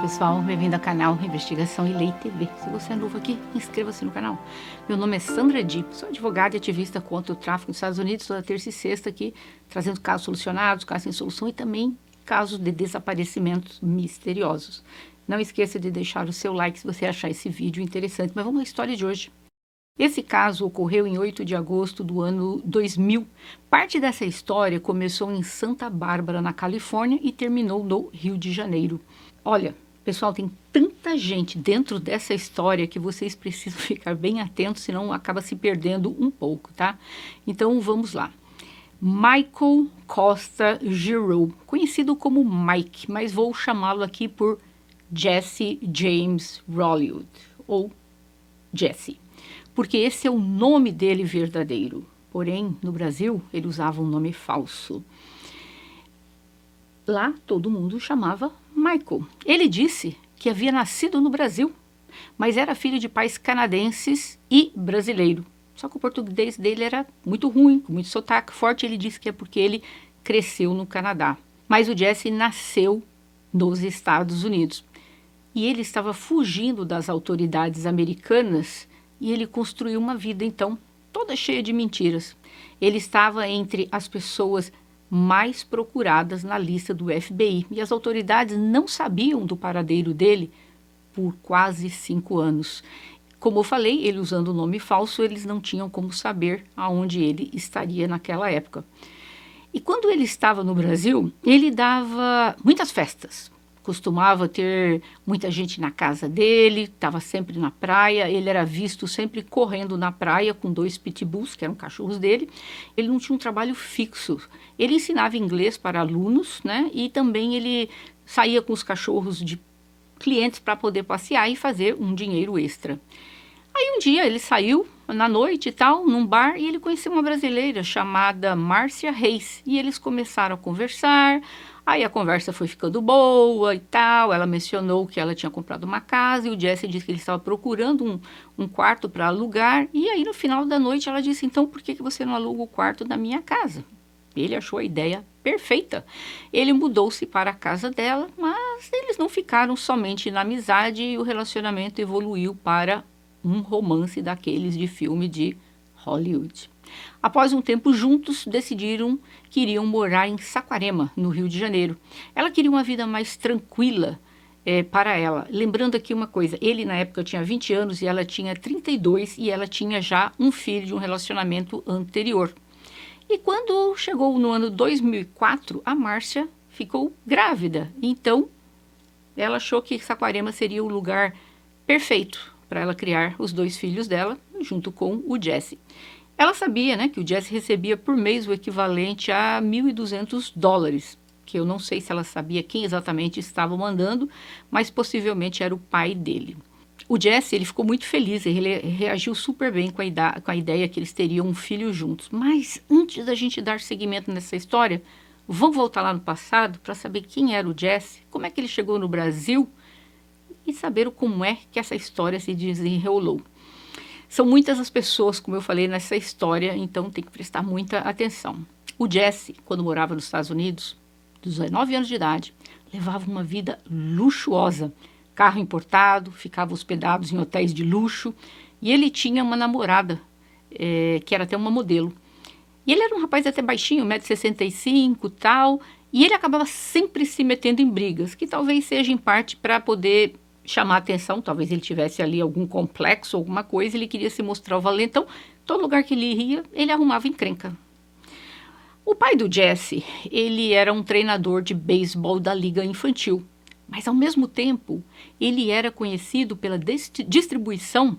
pessoal, bem-vindo ao canal Investigação e Lei TV. Se você é novo aqui, inscreva-se no canal. Meu nome é Sandra Di, sou advogada e ativista contra o tráfico nos Estados Unidos, toda terça e sexta aqui, trazendo casos solucionados, casos sem solução e também casos de desaparecimentos misteriosos. Não esqueça de deixar o seu like se você achar esse vídeo interessante, mas vamos à história de hoje. Esse caso ocorreu em 8 de agosto do ano 2000. Parte dessa história começou em Santa Bárbara, na Califórnia, e terminou no Rio de Janeiro. Olha, pessoal, tem tanta gente dentro dessa história que vocês precisam ficar bem atentos, senão acaba se perdendo um pouco, tá? Então, vamos lá. Michael Costa Giroux, conhecido como Mike, mas vou chamá-lo aqui por Jesse James Rollywood, ou Jesse, porque esse é o nome dele verdadeiro. Porém, no Brasil, ele usava um nome falso. Lá, todo mundo o chamava Michael. Ele disse que havia nascido no Brasil, mas era filho de pais canadenses e brasileiro. Só que o português dele era muito ruim, com muito sotaque forte. Ele disse que é porque ele cresceu no Canadá. Mas o Jesse nasceu nos Estados Unidos. E ele estava fugindo das autoridades americanas e ele construiu uma vida, então, toda cheia de mentiras. Ele estava entre as pessoas mais procuradas na lista do FBI e as autoridades não sabiam do paradeiro dele por quase 5 anos. Como eu falei, ele usando o nome falso, eles não tinham como saber aonde ele estaria naquela época. E quando ele estava no Brasil, ele dava muitas festas. Costumava ter muita gente na casa dele, estava sempre na praia, ele era visto sempre correndo na praia com 2 pitbulls, que eram cachorros dele. Ele não tinha um trabalho fixo. Ele ensinava inglês para alunos, né? E também ele saía com os cachorros de clientes para poder passear e fazer um dinheiro extra. Aí um dia ele saiu na noite e tal, num bar, e ele conheceu uma brasileira chamada Márcia Reis. E eles começaram a conversar. Aí a conversa foi ficando boa e tal, ela mencionou que ela tinha comprado uma casa e o Jesse disse que ele estava procurando um quarto para alugar. E aí no final da noite ela disse, então por que você não aluga o quarto da minha casa? Ele achou a ideia perfeita. Ele mudou-se para a casa dela, mas eles não ficaram somente na amizade e o relacionamento evoluiu para um romance daqueles de filme de Hollywood. Após um tempo juntos, decidiram que iriam morar em Saquarema, no Rio de Janeiro. Ela queria uma vida mais tranquila para ela. Lembrando aqui uma coisa, ele na época tinha 20 anos e ela tinha 32 e ela tinha já um filho de um relacionamento anterior. E quando chegou no ano 2004, a Márcia ficou grávida. Então, ela achou que Saquarema seria o lugar perfeito para ela criar os 2 filhos dela, junto com o Jesse. Ela sabia, né, que o Jesse recebia por mês o equivalente a $1.200, que eu não sei se ela sabia quem exatamente estava mandando, mas possivelmente era o pai dele. O Jesse, ele ficou muito feliz, ele reagiu super bem com a ideia que eles teriam um filho juntos. Mas antes da gente dar seguimento nessa história, vamos voltar lá no passado para saber quem era o Jesse, como é que ele chegou no Brasil e saber como é que essa história se desenrolou. São muitas as pessoas, como eu falei, nessa história, então tem que prestar muita atenção. O Jesse, quando morava nos Estados Unidos, 19 anos de idade, levava uma vida luxuosa. Carro importado, ficava hospedado em hotéis de luxo, e ele tinha uma namorada, que era até uma modelo. E ele era um rapaz até baixinho, 1,65 m e tal, e ele acabava sempre se metendo em brigas, que talvez seja em parte para poder chamar atenção, talvez ele tivesse ali algum complexo, alguma coisa, ele queria se mostrar o valentão. Todo lugar que ele ia, ele arrumava encrenca. O pai do Jesse, ele era um treinador de beisebol da liga infantil, mas ao mesmo tempo, ele era conhecido pela distribuição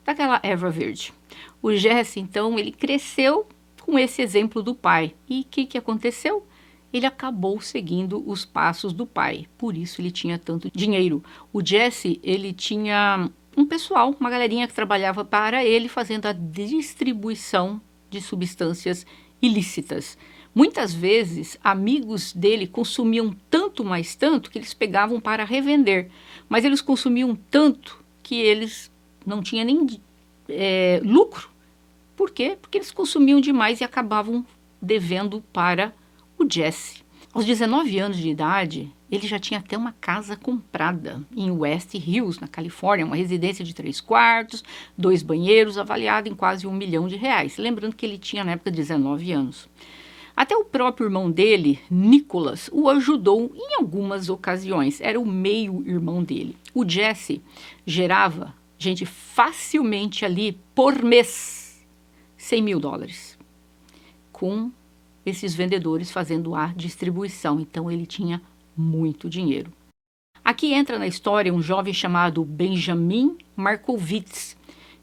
daquela erva verde. O Jesse, então, ele cresceu com esse exemplo do pai. E o que aconteceu? Ele acabou seguindo os passos do pai, por isso ele tinha tanto dinheiro. O Jesse, ele tinha um pessoal, uma galerinha que trabalhava para ele, fazendo a distribuição de substâncias ilícitas. Muitas vezes, amigos dele consumiam tanto, mais tanto, que eles pegavam para revender. Mas eles consumiam tanto que eles não tinham nem lucro. Por quê? Porque eles consumiam demais e acabavam devendo para o Jesse. Aos 19 anos de idade, ele já tinha até uma casa comprada em West Hills, na Califórnia, uma residência de 3 quartos, 2 banheiros, avaliada em quase R$1 milhão. Lembrando que ele tinha, na época, 19 anos. Até o próprio irmão dele, Nicholas, o ajudou em algumas ocasiões. Era o meio-irmão dele. O Jesse gerava, gente, facilmente ali, por mês, $100 mil, com esses vendedores fazendo a distribuição. Então, ele tinha muito dinheiro. Aqui entra na história um jovem chamado Benjamin Markowitz,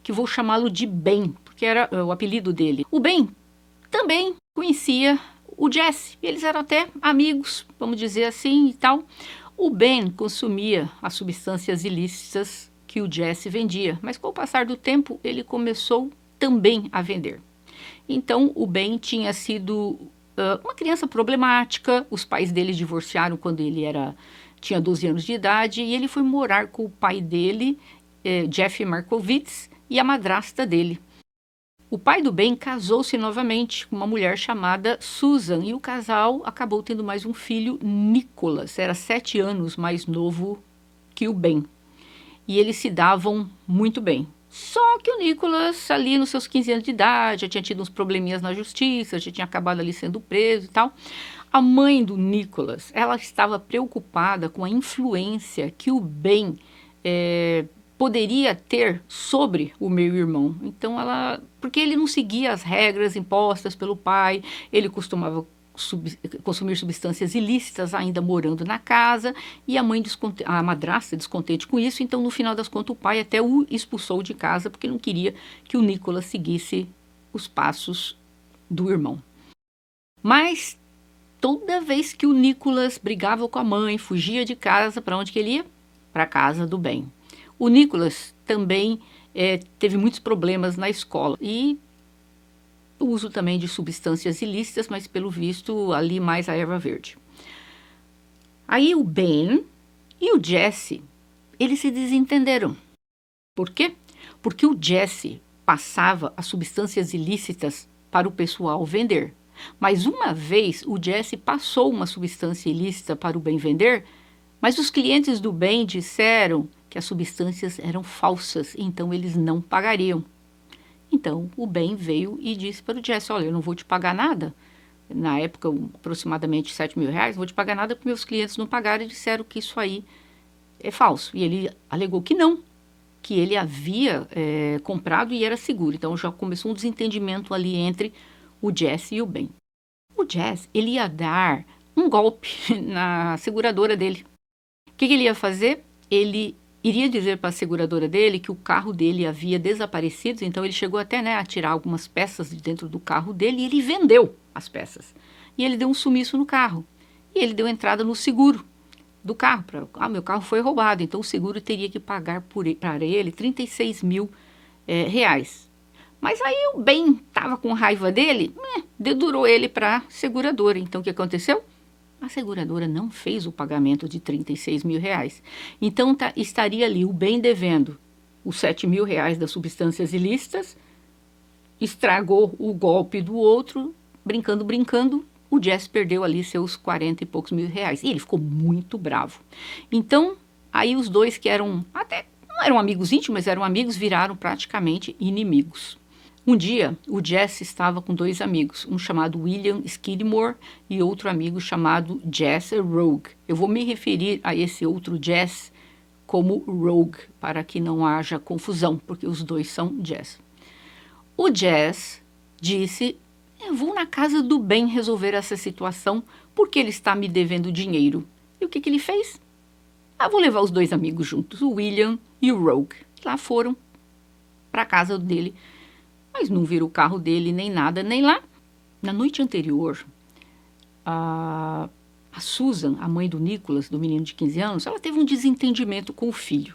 que vou chamá-lo de Ben, porque era o apelido dele. O Ben também conhecia o Jesse, eles eram até amigos, vamos dizer assim e tal. O Ben consumia as substâncias ilícitas que o Jesse vendia, mas com o passar do tempo ele começou também a vender. Então o Ben tinha sido uma criança problemática, os pais dele divorciaram quando ele tinha 12 anos de idade e ele foi morar com o pai dele, Jeff Markowitz, e a madrasta dele. O pai do Ben casou-se novamente com uma mulher chamada Susan e o casal acabou tendo mais um filho, Nicholas. Era 7 anos mais novo que o Ben. E eles se davam muito bem. Só que o Nicholas, ali nos seus 15 anos de idade, já tinha tido uns probleminhas na justiça, já tinha acabado ali sendo preso e tal. A mãe do Nicholas, ela estava preocupada com a influência que o Ben poderia ter sobre o meio-irmão. Então porque ele não seguia as regras impostas pelo pai, ele costumava consumir substâncias ilícitas ainda morando na casa, e a madrasta descontente com isso, então no final das contas o pai até o expulsou de casa porque não queria que o Nicholas seguisse os passos do irmão. Mas toda vez que o Nicholas brigava com a mãe, fugia de casa, para onde que ele ia? Para a casa do Ben. O Nicholas também teve muitos problemas na escola e o uso também de substâncias ilícitas, mas pelo visto ali mais a erva verde. Aí o Ben e o Jesse, eles se desentenderam. Por quê? Porque o Jesse passava as substâncias ilícitas para o pessoal vender. Mas uma vez o Jesse passou uma substância ilícita para o Ben vender, mas os clientes do Ben disseram que as substâncias eram falsas, então eles não pagariam. Então, o Ben veio e disse para o Jesse, olha, eu não vou te pagar nada, na época aproximadamente R$7 mil, não vou te pagar nada porque meus clientes não pagaram e disseram que isso aí é falso. E ele alegou que não, que ele havia comprado e era seguro. Então, já começou um desentendimento ali entre o Jesse e o Ben. O Jesse, ele ia dar um golpe na seguradora dele. O que ele ia fazer? Ele iria dizer para a seguradora dele que o carro dele havia desaparecido, então ele chegou até a tirar algumas peças de dentro do carro dele e ele vendeu as peças. E ele deu um sumiço no carro. E ele deu entrada no seguro do carro. Meu carro foi roubado, então o seguro teria que pagar para ele 36 mil reais. Mas aí o Ben estava com raiva dele, dedurou ele para a seguradora. Então o que aconteceu? A seguradora não fez o pagamento de 36 mil reais. Então estaria ali o Ben devendo os 7 mil reais das substâncias ilícitas, estragou o golpe do outro, brincando, o Jesse perdeu ali seus 40 e poucos mil reais. E ele ficou muito bravo. Então, aí os dois que não eram amigos íntimos, mas eram amigos, viraram praticamente inimigos. Um dia, o Jesse estava com 2 amigos, um chamado William Skidmore e outro amigo chamado Jesse Rogue. Eu vou me referir a esse outro Jesse como Rogue, para que não haja confusão, porque os dois são Jesse. O Jesse disse, eu vou na casa do Ben resolver essa situação, porque ele está me devendo dinheiro. E o que ele fez? Vou levar os 2 amigos juntos, o William e o Rogue. Lá foram para a casa dele, mas não viram o carro dele, nem nada, nem lá. Na noite anterior, a Susan, a mãe do Nicholas, do menino de 15 anos, ela teve um desentendimento com o filho.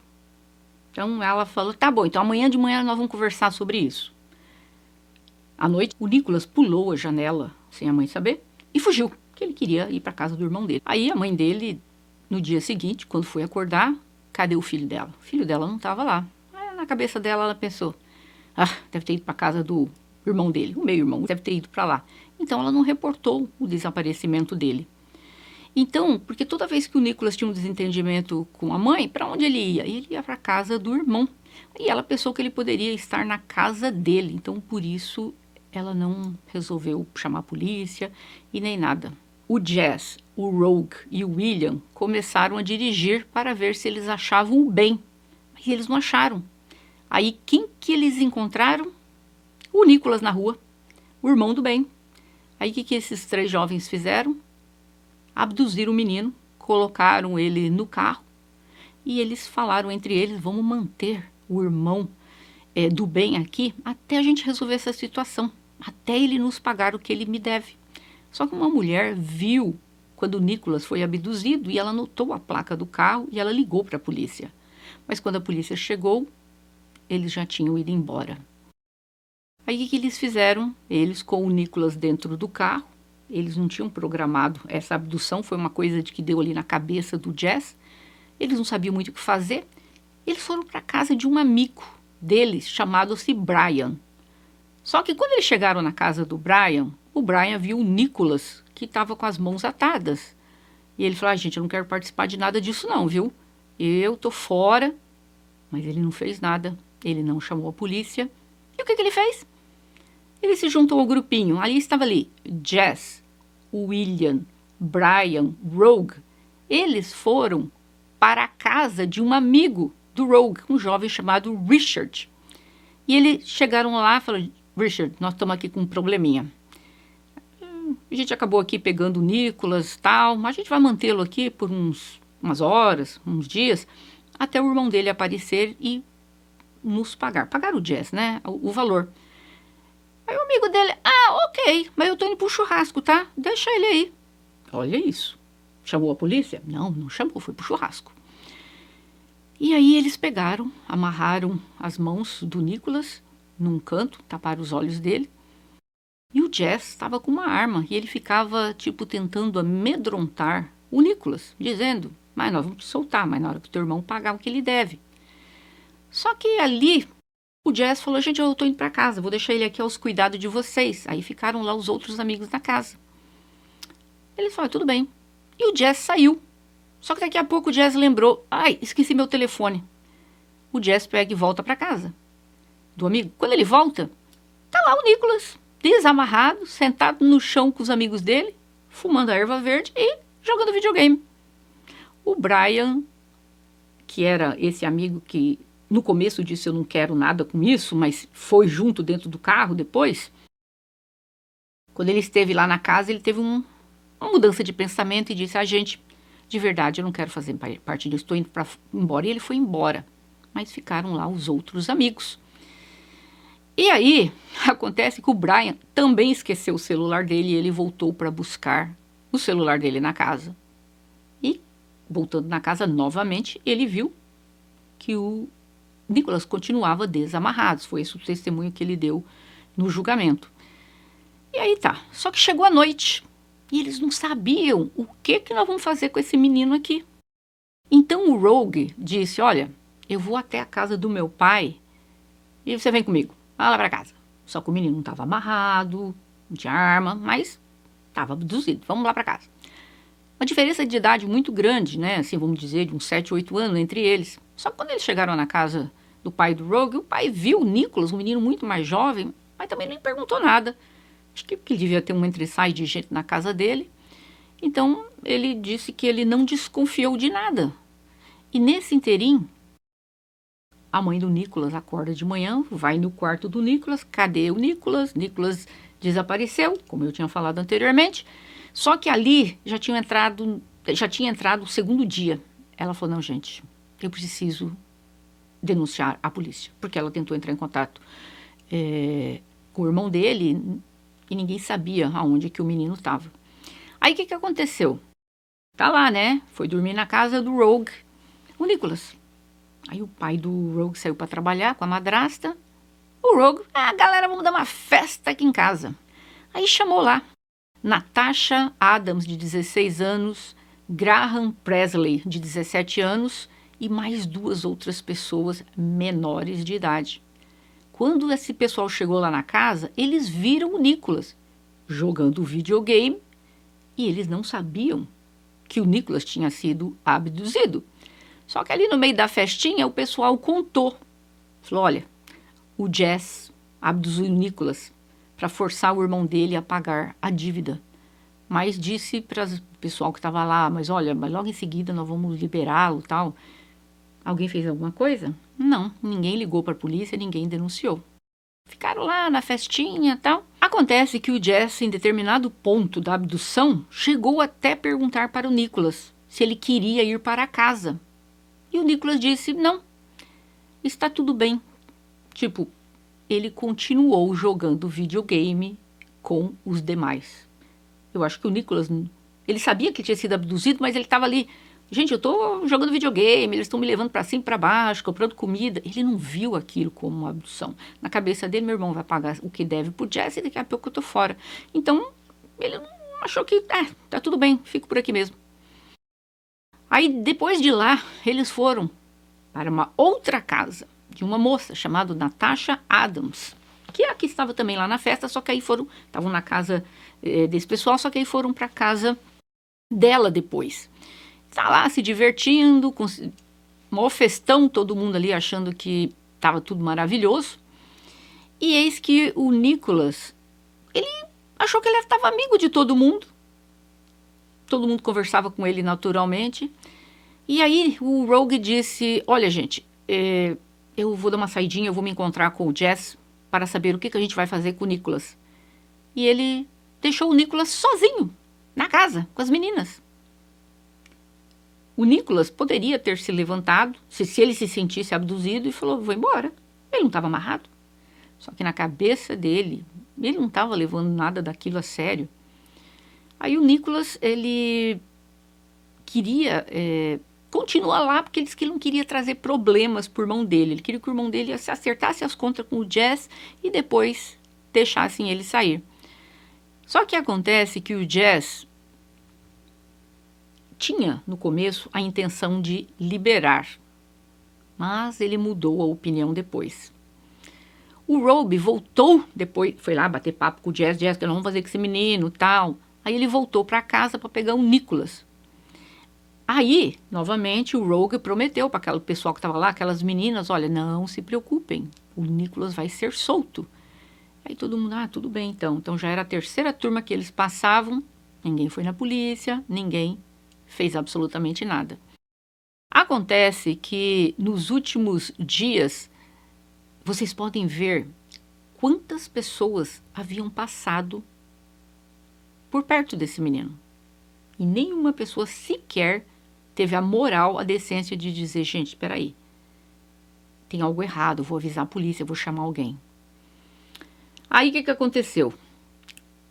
Então ela falou, tá bom, então amanhã de manhã nós vamos conversar sobre isso. À noite, o Nicholas pulou a janela, sem a mãe saber, e fugiu, porque ele queria ir para a casa do irmão dele. Aí a mãe dele, no dia seguinte, quando foi acordar, cadê o filho dela? O filho dela não estava lá. Aí, na cabeça dela, ela pensou, deve ter ido para a casa do irmão dele, o meio-irmão, deve ter ido para lá. Então ela não reportou o desaparecimento dele. Então, porque toda vez que o Nicholas tinha um desentendimento com a mãe, para onde ele ia? Ele ia para a casa do irmão. E ela pensou que ele poderia estar na casa dele. Então, por isso, ela não resolveu chamar a polícia e nem nada. O Jazz, o Rogue e o William começaram a dirigir para ver se eles achavam o Ben. Mas eles não acharam. Aí, quem que eles encontraram? O Nicholas na rua, o irmão do Ben. Aí, o que esses 3 jovens fizeram? Abduziram o menino, colocaram ele no carro e eles falaram entre eles: vamos manter o irmão do bem aqui até a gente resolver essa situação, até ele nos pagar o que ele me deve. Só que uma mulher viu quando o Nicholas foi abduzido e ela notou a placa do carro e ela ligou para a polícia. Mas quando a polícia chegou, eles já tinham ido embora. Aí o que eles fizeram? Eles com o Nicholas dentro do carro. Eles não tinham programado essa abdução, foi uma coisa que deu ali na cabeça do Jazz. Eles não sabiam muito o que fazer. Eles foram para a casa de um amigo deles, chamado-se Brian. Só que quando eles chegaram na casa do Brian, o Brian viu o Nicholas, que estava com as mãos atadas. E ele falou: gente, eu não quero participar de nada disso não, viu? Eu tô fora. Mas ele não fez nada, ele não chamou a polícia. E o que ele fez? Ele se juntou ao grupinho. Ali estava ali Jazz, William, Brian, Rogue. Eles foram para a casa de um amigo do Rogue, um jovem chamado Richard. E eles chegaram lá e falaram: Richard, nós estamos aqui com um probleminha. A gente acabou aqui pegando o Nicholas e tal, mas a gente vai mantê-lo aqui por umas horas, uns dias, até o irmão dele aparecer e nos pagar. Pagar o Jazz, né? O valor. Aí o amigo dele: ok, mas eu tô indo pro churrasco, tá? Deixa ele aí. Olha isso. Chamou a polícia? Não, não chamou, foi pro churrasco. E aí eles pegaram, amarraram as mãos do Nicholas num canto, taparam os olhos dele. E o Jazz estava com uma arma e ele ficava, tentando amedrontar o Nicholas, dizendo: mas nós vamos te soltar, mas na hora que o teu irmão pagar o que ele deve. Só que ali o Jazz falou: gente, eu tô indo para casa, vou deixar ele aqui aos cuidados de vocês. Aí ficaram lá os outros amigos na casa. Eles falaram: tudo bem. E o Jazz saiu. Só que daqui a pouco o Jazz lembrou: esqueci meu telefone. O Jazz pega e volta para casa do amigo. Quando ele volta, tá lá o Nicholas, desamarrado, sentado no chão com os amigos dele, fumando a erva verde e jogando videogame. O Brian, que era esse amigo que no começo disse: eu não quero nada com isso, mas foi junto dentro do carro depois. Quando ele esteve lá na casa, ele teve uma mudança de pensamento e disse: gente, de verdade, eu não quero fazer parte disso, estou indo embora. E ele foi embora, mas ficaram lá os outros amigos. E aí, acontece que o Brian também esqueceu o celular dele e ele voltou para buscar o celular dele na casa. E, voltando na casa novamente, ele viu que o Nicholas continuava desamarrado. Foi esse o testemunho que ele deu no julgamento. E aí tá, só que chegou a noite e eles não sabiam o que nós vamos fazer com esse menino aqui. Então o Rogue disse: olha, eu vou até a casa do meu pai e você vem comigo, vai lá pra casa. Só que o menino não estava amarrado, não tinha arma, mas estava abduzido, vamos lá pra casa. Uma diferença de idade muito grande, né, assim vamos dizer, de uns 7, 8 anos entre eles. Só que quando eles chegaram na casa do pai do Rogue, o pai viu o Nicholas, um menino muito mais jovem, mas também nem perguntou nada. Acho que porque devia ter um entre-sai de gente na casa dele. Então, ele disse que ele não desconfiou de nada. E nesse interim, a mãe do Nicholas acorda de manhã, vai no quarto do Nicholas. Cadê o Nicholas? Nicholas desapareceu, como eu tinha falado anteriormente. Só que ali já tinha entrado o segundo dia. Ela falou: não, gente, eu preciso denunciar a polícia. Porque ela tentou entrar em contato com o irmão dele e ninguém sabia aonde que o menino estava. Aí o que aconteceu? Tá lá, né? Foi dormir na casa do Rogue, o Nicholas. Aí o pai do Rogue saiu para trabalhar com a madrasta. O Rogue: galera, vamos dar uma festa aqui em casa. Aí chamou lá Natasha Adams, de 16 anos, Graham Presley, de 17 anos, e mais 2 outras pessoas menores de idade. Quando esse pessoal chegou lá na casa, eles viram o Nicholas jogando videogame e eles não sabiam que o Nicholas tinha sido abduzido. Só que ali no meio da festinha, o pessoal contou. Falou, olha, o Jess abduziu o Nicholas para forçar o irmão dele a pagar a dívida. Mas disse para o pessoal que estava lá, mas olha, mas logo em seguida nós vamos liberá-lo e tal. Alguém fez alguma coisa? Não, ninguém ligou para a polícia, ninguém denunciou. Ficaram lá na festinha e tal. Acontece que o Jess, em determinado ponto da abdução, chegou até perguntar para o Nicholas se ele queria ir para casa. E o Nicholas disse, não, está tudo bem. Tipo, ele continuou jogando videogame com os demais. Eu acho que o Nicholas, ele sabia que ele tinha sido abduzido, mas ele estava ali, gente, eu estou jogando videogame, eles estão me levando para cima e para baixo, comprando comida. Ele não viu aquilo como uma abdução. Na cabeça dele, meu irmão vai pagar o que deve pro Jess e daqui a pouco eu tô fora. Então, ele achou que, tá tudo bem, fico por aqui mesmo. Aí, depois de lá, eles foram para uma outra casa de uma moça chamada Natasha Adams, que aqui estava também lá na festa, só que aí estavam na casa desse pessoal, só que aí foram para a casa dela depois. Tá lá se divertindo, com maior festão, todo mundo ali achando que estava tudo maravilhoso. E eis que o Nicholas, ele achou que ele estava amigo de todo mundo. Todo mundo conversava com ele naturalmente. E aí o Rogue disse, olha gente, eu vou dar uma saidinha, eu vou me encontrar com o Jess para saber o que a gente vai fazer com o Nicholas. E ele deixou o Nicholas sozinho, na casa, com as meninas. O Nicholas poderia ter se levantado, se ele se sentisse abduzido, e falou, vou embora. Ele não estava amarrado. Só que na cabeça dele, ele não estava levando nada daquilo a sério. Aí o Nicholas, ele queria continuar lá, porque ele disse que ele não queria trazer problemas para o irmão dele. Ele queria que o irmão dele se acertasse as contas com o Jess e depois deixassem ele sair. Só que acontece que o Jess tinha, no começo, a intenção de liberar, mas ele mudou a opinião depois. O Rogue voltou depois, foi lá bater papo com o Jess, que não vamos fazer com esse menino, tal. Aí ele voltou para casa para pegar o Nicholas. Aí, novamente, o Rogue prometeu para aquele pessoal que estava lá, aquelas meninas, olha, não se preocupem, o Nicholas vai ser solto. Aí todo mundo, tudo bem então. Então já era a terceira turma que eles passavam, ninguém foi na polícia, ninguém fez absolutamente nada. Acontece que nos últimos dias, vocês podem ver quantas pessoas haviam passado por perto desse menino. E nenhuma pessoa sequer teve a moral, a decência de dizer, gente, espera aí, tem algo errado, vou avisar a polícia, vou chamar alguém. Aí o que aconteceu?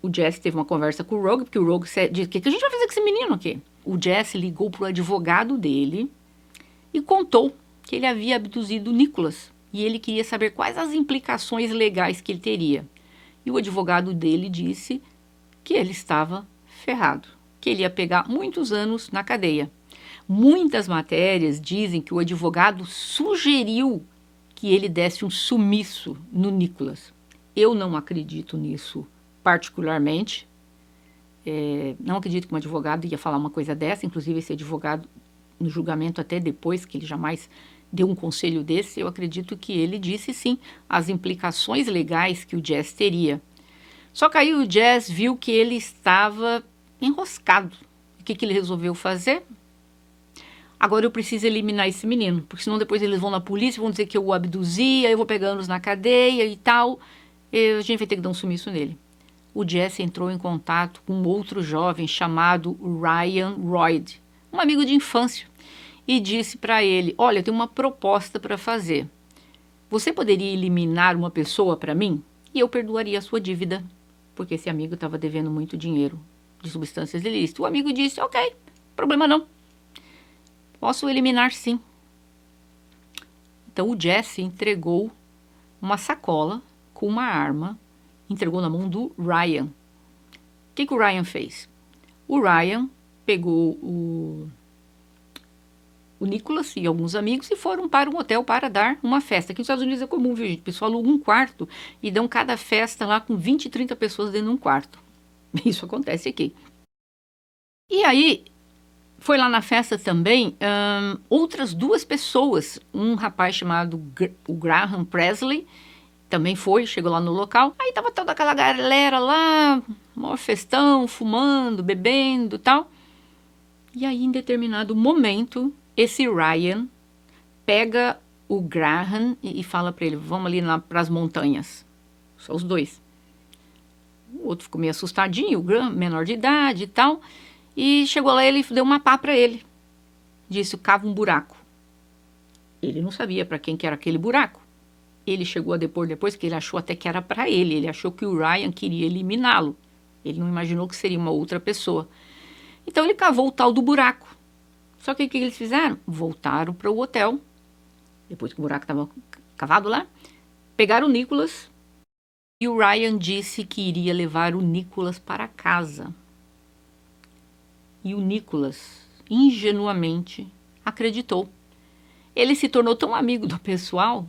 O Jess teve uma conversa com o Rogue, porque o Rogue disse, o que a gente vai fazer com esse menino aqui? O Jess ligou para o advogado dele e contou que ele havia abduzido o Nicholas. E ele queria saber quais as implicações legais que ele teria. E o advogado dele disse que ele estava ferrado, que ele ia pegar muitos anos na cadeia. Muitas matérias dizem que o advogado sugeriu que ele desse um sumiço no Nicholas. Eu não acredito nisso particularmente. Não acredito que um advogado ia falar uma coisa dessa. Inclusive, esse advogado, no julgamento até depois, que ele jamais deu um conselho desse, eu acredito que ele disse sim as implicações legais que o Jess teria. Só que aí o Jess viu que ele estava enroscado. O que ele resolveu fazer? Agora eu preciso eliminar esse menino, porque senão depois eles vão na polícia, vão dizer que eu o abduzi, aí eu vou pegar anos na cadeia e tal, e a gente vai ter que dar um sumiço nele. O Jess entrou em contato com outro jovem chamado Ryan Royd, um amigo de infância, e disse para ele, olha, eu tenho uma proposta para fazer. Você poderia eliminar uma pessoa para mim? E eu perdoaria a sua dívida, porque esse amigo estava devendo muito dinheiro de substâncias ilícitas. O amigo disse, ok, problema não. Posso eliminar sim. Então o Jesse entregou uma sacola com uma arma, entregou na mão do Ryan. O que o Ryan fez? O Ryan pegou o Nicholas e alguns amigos e foram para um hotel para dar uma festa. Aqui nos Estados Unidos é comum, viu, gente? O pessoal aluga um quarto e dão cada festa lá com 20, 30 pessoas dentro de um quarto. Isso acontece aqui. E aí, Foi lá na festa também outras 2 pessoas. Um rapaz chamado o Graham Presley também chegou lá no local. Aí tava toda aquela galera lá, maior festão, fumando, bebendo e tal. E aí, em determinado momento, esse Ryan pega o Graham e fala para ele, vamos ali para as montanhas. Só os 2. O outro ficou meio assustadinho, o Graham, menor de idade e tal. E chegou lá, ele deu uma pá para ele. Disse, cava um buraco. Ele não sabia para quem que era aquele buraco. Ele chegou a depor depois que ele achou até que era para ele. Ele achou que o Ryan queria eliminá-lo. Ele não imaginou que seria uma outra pessoa. Então ele cavou o tal do buraco. Só que o que eles fizeram? Voltaram para o hotel. Depois que o buraco estava cavado lá. Pegaram o Nicholas. E o Ryan disse que iria levar o Nicholas para casa. E o Nicholas, ingenuamente, acreditou. Ele se tornou tão amigo do pessoal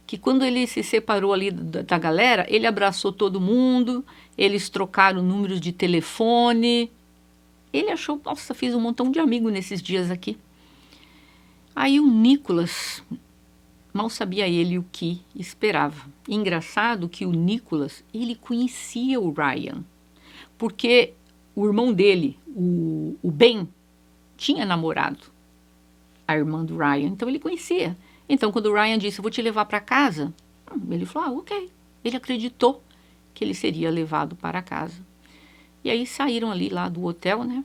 que quando ele se separou ali da galera, ele abraçou todo mundo, eles trocaram números de telefone. Ele achou, nossa, fiz um montão de amigos nesses dias aqui. Aí o Nicholas, mal sabia ele o que esperava. Engraçado que o Nicholas, ele conhecia o Ryan, porque o irmão dele, o Ben, tinha namorado a irmã do Ryan, então ele conhecia. Então, quando o Ryan disse, eu vou te levar para casa, ele falou, ok. Ele acreditou que ele seria levado para casa. E aí saíram ali lá do hotel, né?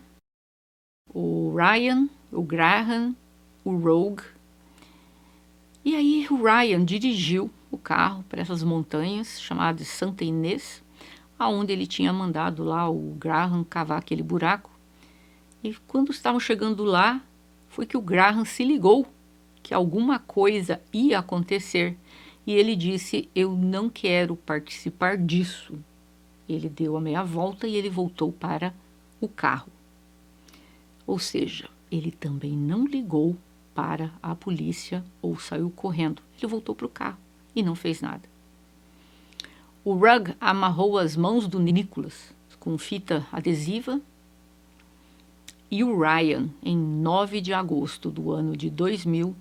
O Ryan, o Graham, o Rogue. E aí o Ryan dirigiu o carro para essas montanhas chamadas Santa Inês, aonde ele tinha mandado lá o Graham cavar aquele buraco. E quando estavam chegando lá, foi que o Graham se ligou que alguma coisa ia acontecer. E ele disse, eu não quero participar disso. Ele deu a meia volta e ele voltou para o carro. Ou seja, ele também não ligou para a polícia ou saiu correndo. Ele voltou para o carro e não fez nada. O Rugg amarrou as mãos do Nicholas com fita adesiva e o Ryan, em 9 de agosto do ano de 2000,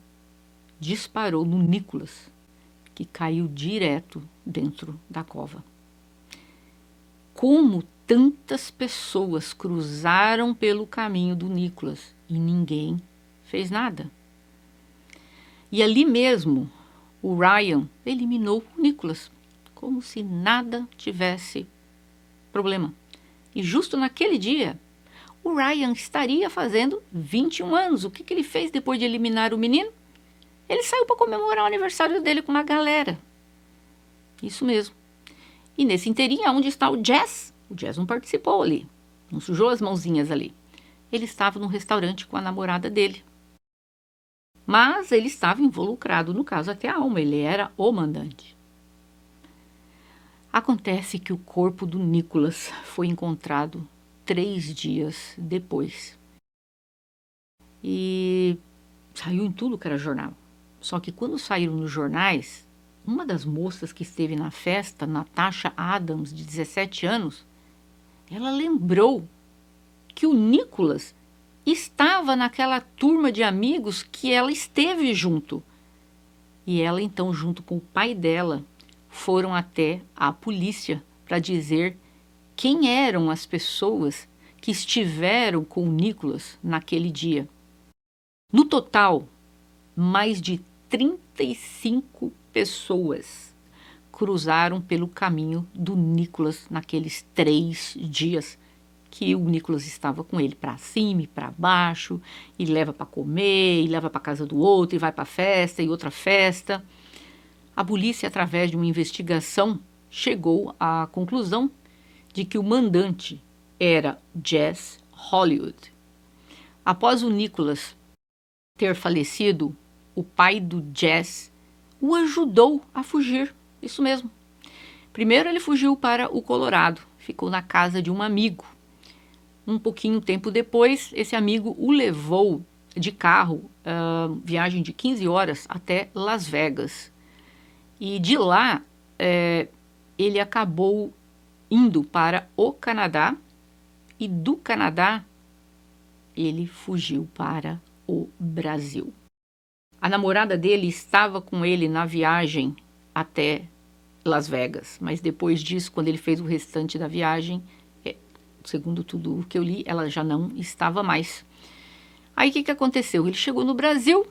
disparou no Nicholas, que caiu direto dentro da cova. Como tantas pessoas cruzaram pelo caminho do Nicholas e ninguém fez nada. E ali mesmo, o Ryan eliminou o Nicholas, como se nada tivesse problema. E justo naquele dia, o Ryan estaria fazendo 21 anos. O que ele fez depois de eliminar o menino? Ele saiu para comemorar o aniversário dele com uma galera. Isso mesmo. E nesse inteirinho é onde está o Jess. O Jess não participou ali, não sujou as mãozinhas ali. Ele estava num restaurante com a namorada dele. Mas ele estava involucrado no caso até a alma, ele era o mandante. Acontece que o corpo do Nicholas foi encontrado 3 dias depois. E saiu em tudo que era jornal. Só que quando saíram nos jornais, uma das moças que esteve na festa, Natasha Adams, de 17 anos, ela lembrou que o Nicholas estava naquela turma de amigos que ela esteve junto. E ela, então, junto com o pai dela, foram até a polícia para dizer quem eram as pessoas que estiveram com o Nicholas naquele dia. No total, mais de 35 pessoas cruzaram pelo caminho do Nicholas naqueles 3 dias que o Nicholas estava com ele, para cima e para baixo, e leva para comer, e leva para casa do outro, e vai para festa, e outra festa. A polícia, através de uma investigação, chegou à conclusão de que o mandante era Jess Hollywood. Após o Nicholas ter falecido, o pai do Jess o ajudou a fugir, isso mesmo. Primeiro ele fugiu para o Colorado, ficou na casa de um amigo. Um pouquinho tempo depois, esse amigo o levou de carro, viagem de 15 horas até Las Vegas. E de lá, ele acabou indo para o Canadá, e do Canadá ele fugiu para o Brasil. A namorada dele estava com ele na viagem até Las Vegas, mas depois disso, quando ele fez o restante da viagem, segundo tudo o que eu li, ela já não estava mais. Aí o que aconteceu? Ele chegou no Brasil,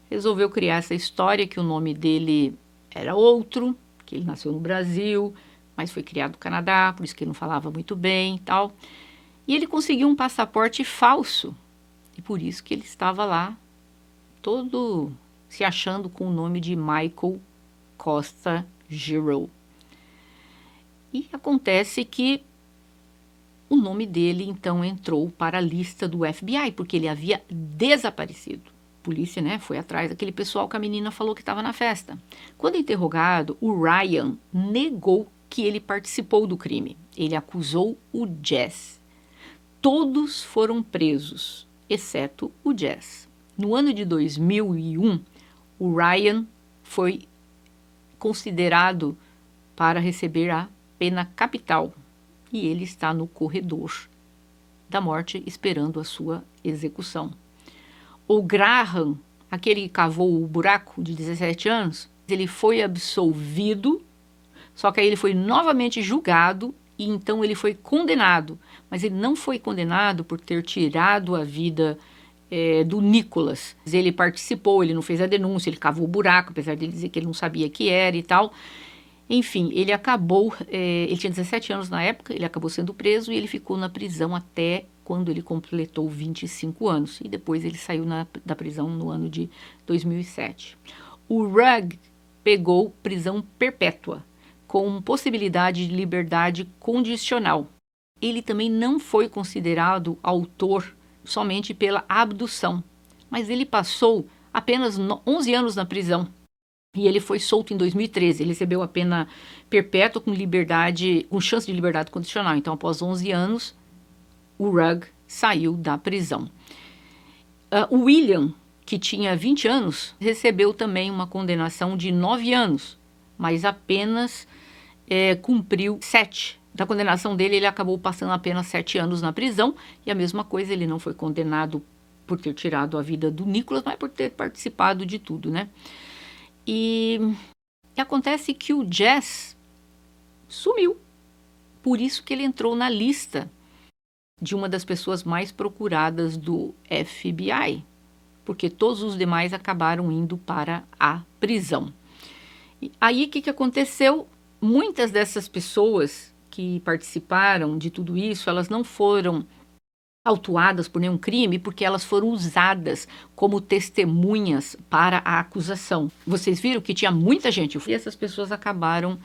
resolveu criar essa história que o nome dele era outro, que ele nasceu no Brasil, mas foi criado no Canadá, por isso que ele não falava muito bem e tal. E ele conseguiu um passaporte falso, e por isso que ele estava lá, todo se achando com o nome de Michael Costa Giroux. E acontece que o nome dele, então, entrou para a lista do FBI, porque ele havia desaparecido. A polícia, né, foi atrás daquele pessoal que a menina falou que estava na festa. Quando interrogado, o Ryan negou que ele participou do crime. Ele acusou o Jess. Todos foram presos, exceto o Jess. No ano de 2001, o Ryan foi considerado para receber a pena capital. E ele está no corredor da morte esperando a sua execução. O Graham, aquele que cavou o buraco de 17 anos, ele foi absolvido, só que aí ele foi novamente julgado e então ele foi condenado. Mas ele não foi condenado por ter tirado a vida do Nicholas. Ele participou, ele não fez a denúncia, ele cavou o buraco, apesar de ele dizer que ele não sabia que era e tal. Enfim, ele acabou, ele tinha 17 anos na época, ele acabou sendo preso e ele ficou na prisão até quando ele completou 25 anos. E depois ele saiu da prisão no ano de 2007. O Rugg pegou prisão perpétua, com possibilidade de liberdade condicional. Ele também não foi considerado autor somente pela abdução, mas ele passou apenas 11 anos na prisão. E ele foi solto em 2013, ele recebeu a pena perpétua com liberdade, com chance de liberdade condicional. Então, após 11 anos, o Rugg saiu da prisão. O William, que tinha 20 anos, recebeu também uma condenação de 9 anos, mas apenas cumpriu 7. Da condenação dele, ele acabou passando apenas 7 anos na prisão, e a mesma coisa, ele não foi condenado por ter tirado a vida do Nicholas, mas por ter participado de tudo, né? E acontece que o Jess sumiu. Por isso que ele entrou na lista de uma das pessoas mais procuradas do FBI. Porque todos os demais acabaram indo para a prisão. E aí o que aconteceu? Muitas dessas pessoas que participaram de tudo isso, elas não foram autuadas por nenhum crime, porque elas foram usadas como testemunhas para a acusação. Vocês viram que tinha muita gente, e essas pessoas acabaram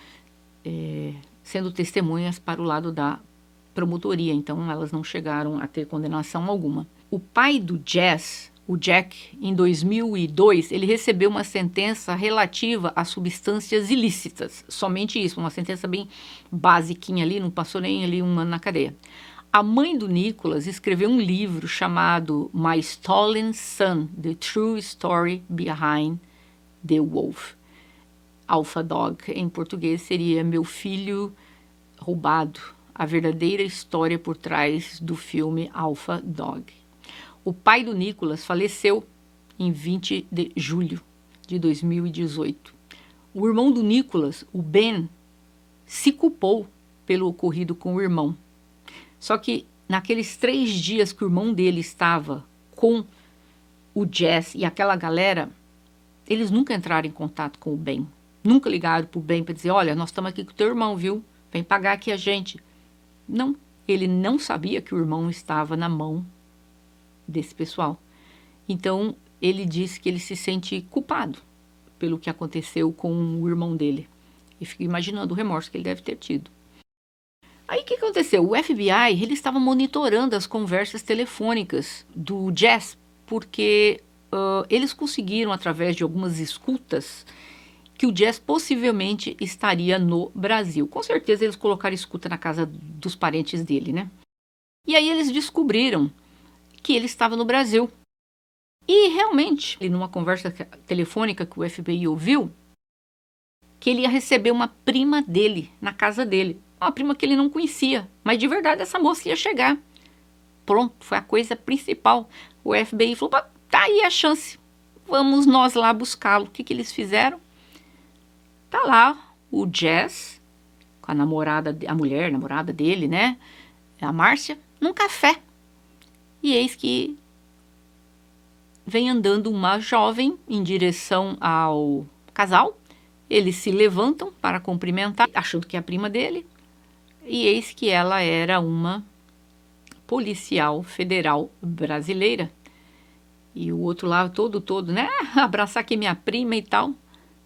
sendo testemunhas para o lado da promotoria, então elas não chegaram a ter condenação alguma. O pai do Jess, o Jack, em 2002, ele recebeu uma sentença relativa a substâncias ilícitas, somente isso, uma sentença bem basiquinha ali, não passou nem ali um ano na cadeia. A mãe do Nicholas escreveu um livro chamado My Stolen Son, The True Story Behind the Wolf. Alpha Dog, em português, seria Meu Filho Roubado, a verdadeira história por trás do filme Alpha Dog. O pai do Nicholas faleceu em 20 de julho de 2018. O irmão do Nicholas, o Ben, se culpou pelo ocorrido com o irmão. Só que naqueles 3 dias que o irmão dele estava com o Jess e aquela galera, eles nunca entraram em contato com o Ben. Nunca ligaram pro Ben para dizer, olha, nós estamos aqui com o teu irmão, viu? Vem pagar aqui a gente. Não, ele não sabia que o irmão estava na mão desse pessoal. Então, ele disse que ele se sente culpado pelo que aconteceu com o irmão dele. E fica imaginando o remorso que ele deve ter tido. Aí o que aconteceu? O FBI ele estava monitorando as conversas telefônicas do Jess, porque eles conseguiram, através de algumas escutas, que o Jess possivelmente estaria no Brasil. Com certeza eles colocaram escuta na casa dos parentes dele, né? E aí eles descobriram que ele estava no Brasil. E realmente, numa conversa telefônica que o FBI ouviu, que ele ia receber uma prima dele na casa dele. Uma prima que ele não conhecia, mas de verdade essa moça ia chegar. pronto, foi a coisa principal. O FBI falou, tá aí a chance, vamos nós lá buscá-lo. O que que eles fizeram? Tá lá o Jess, com a namorada, a mulher, namorada dele, né, a Márcia, num café. E eis que vem andando uma jovem em direção ao casal. Eles se levantam para cumprimentar, achando que é a prima dele. E eis que ela era uma policial federal brasileira. E o outro lá todo, né? Abraçar aqui minha prima e tal.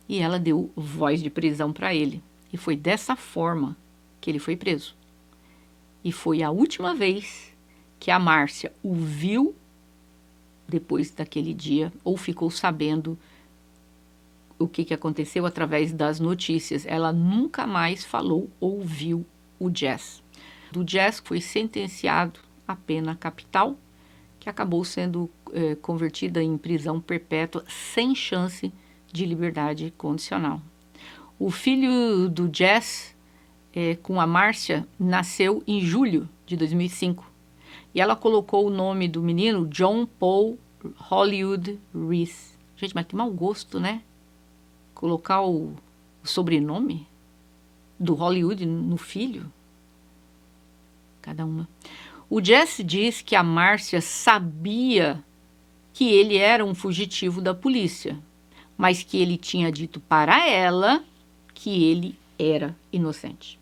E ela deu voz de prisão para ele. E foi dessa forma que ele foi preso. E foi a última vez que a Márcia o viu depois daquele dia, ou ficou sabendo o que aconteceu através das notícias. Ela nunca mais falou ou viu o Jess. Do Jess foi sentenciado à pena capital, que acabou sendo convertida em prisão perpétua sem chance de liberdade condicional. O filho do Jess, com a Márcia, nasceu em julho de 2005. E ela colocou o nome do menino John Paul Hollywood Reese. Gente, mas que mau gosto, né? Colocar o sobrenome do Hollywood no filho. Cada uma. O Jess diz que a Márcia sabia que ele era um fugitivo da polícia, mas que ele tinha dito para ela que ele era inocente.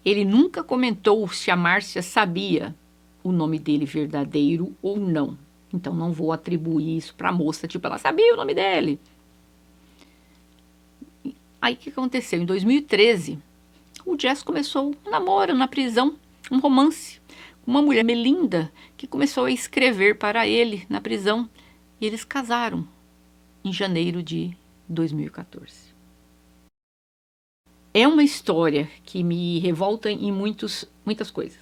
Ele nunca comentou se a Márcia sabia o nome dele verdadeiro ou não. Então não vou atribuir isso para a moça, tipo, ela sabia o nome dele. Aí o que aconteceu? Em 2013, o Jess começou um namoro na prisão, um romance, com uma mulher, Melinda, que começou a escrever para ele na prisão. E eles casaram em janeiro de 2014. É uma história que me revolta em muitas coisas.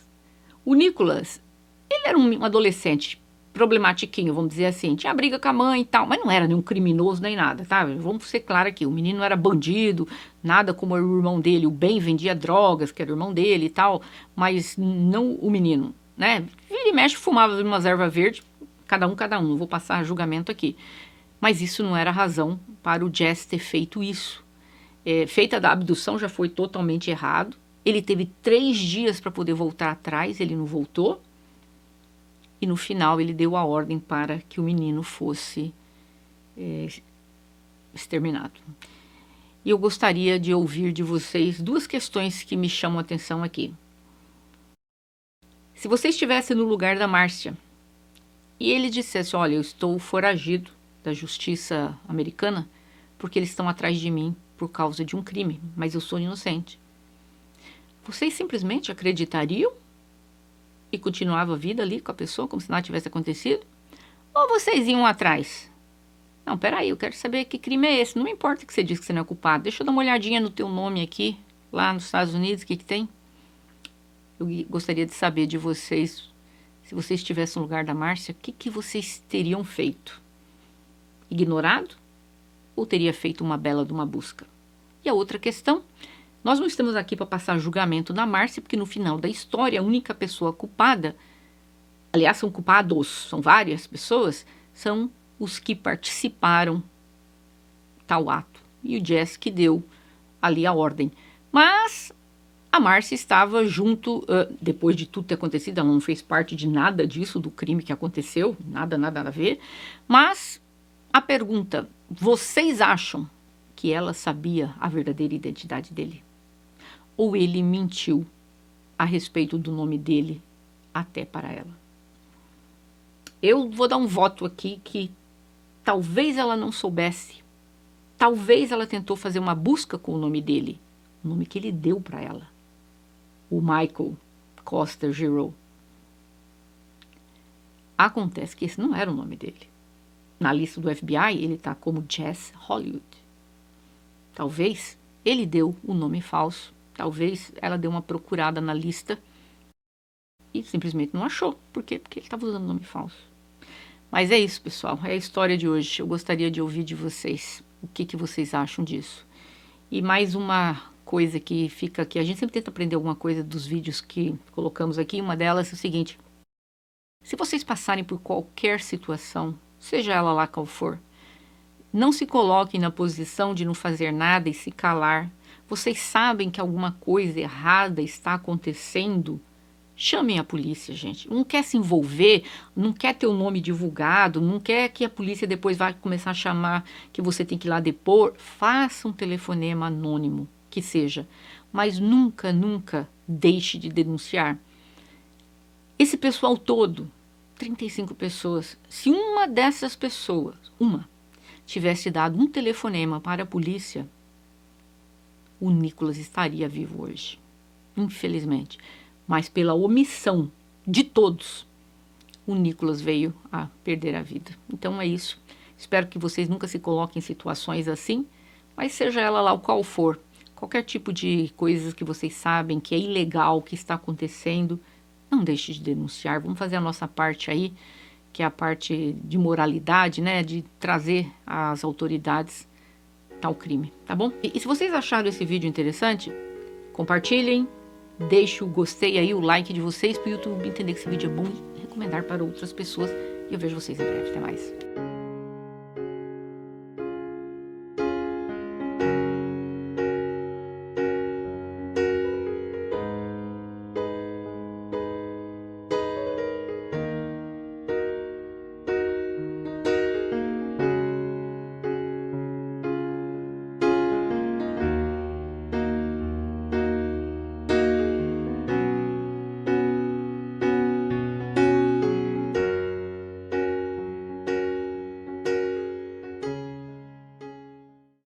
O Nicholas, ele era um adolescente problematiquinho, vamos dizer assim. Tinha briga com a mãe e tal, mas não era nenhum criminoso nem nada, tá? Vamos ser claros aqui, o menino não era bandido, nada como o irmão dele. O Ben vendia drogas, que era o irmão dele e tal, mas não o menino, né? Vira e mexe, fumava umas ervas verdes, cada um, não vou passar julgamento aqui. Mas isso não era razão para o Jess ter feito isso. Feita da abdução já foi totalmente errado. Ele teve 3 dias para poder voltar atrás, ele não voltou. E no final ele deu a ordem para que o menino fosse exterminado. E eu gostaria de ouvir de vocês 2 questões que me chamam a atenção aqui. Se você estivesse no lugar da Márcia e ele dissesse, olha, eu estou foragido da justiça americana porque eles estão atrás de mim por causa de um crime, mas eu sou inocente. Vocês simplesmente acreditariam e continuava a vida ali com a pessoa como se nada tivesse acontecido? Ou vocês iam atrás? Não, peraí, eu quero saber que crime é esse. Não me importa que você diz que você não é culpado. Deixa eu dar uma olhadinha no teu nome aqui, lá nos Estados Unidos, o que tem? Eu gostaria de saber de vocês, se vocês estivessem no lugar da Márcia, o que vocês teriam feito? Ignorado? Ou teria feito uma bela de uma busca? E a outra questão, nós não estamos aqui para passar julgamento na Márcia, porque no final da história, a única pessoa culpada, aliás, são culpados, são várias pessoas, são os que participaram tal ato. E o Jess que deu ali a ordem. Mas a Márcia estava junto, depois de tudo ter acontecido, ela não fez parte de nada disso, do crime que aconteceu, nada a ver. Mas a pergunta, vocês acham que ela sabia a verdadeira identidade dele? Ou ele mentiu a respeito do nome dele até para ela? Eu vou dar um voto aqui que talvez ela não soubesse, talvez ela tentou fazer uma busca com o nome dele, o nome que ele deu para ela, o Michael Costa Giroux. Acontece que esse não era o nome dele. Na lista do FBI, ele está como Jess Hollywood. Talvez ele deu o nome falso. Talvez ela deu uma procurada na lista e simplesmente não achou. Por quê? Porque ele estava usando o nome falso. Mas é isso, pessoal. É a história de hoje. Eu gostaria de ouvir de vocês. O que vocês acham disso? E mais uma coisa que fica aqui. A gente sempre tenta aprender alguma coisa dos vídeos que colocamos aqui. Uma delas é o seguinte. Se vocês passarem por qualquer situação, seja ela lá qual for, não se coloquem na posição de não fazer nada e se calar. Vocês sabem que alguma coisa errada está acontecendo? Chamem a polícia, gente. Não quer se envolver, não quer ter o nome divulgado, não quer que a polícia depois vá começar a chamar que você tem que ir lá depor. Faça um telefonema anônimo, que seja. Mas nunca, nunca deixe de denunciar. Esse pessoal todo, 35 pessoas, se uma dessas pessoas, tivesse dado um telefonema para a polícia, o Nicolas estaria vivo hoje, infelizmente. Mas pela omissão de todos, o Nicolas veio a perder a vida. Então é isso. Espero que vocês nunca se coloquem em situações assim, mas seja ela lá o qual for, qualquer tipo de coisas que vocês sabem que é ilegal, que está acontecendo, não deixe de denunciar. Vamos fazer a nossa parte aí, que é a parte de moralidade, né, de trazer às autoridades tal crime, tá bom? E se vocês acharam esse vídeo interessante, compartilhem, deixe o gostei aí, o like de vocês para o YouTube entender que esse vídeo é bom e recomendar para outras pessoas. E eu vejo vocês em breve. Até mais.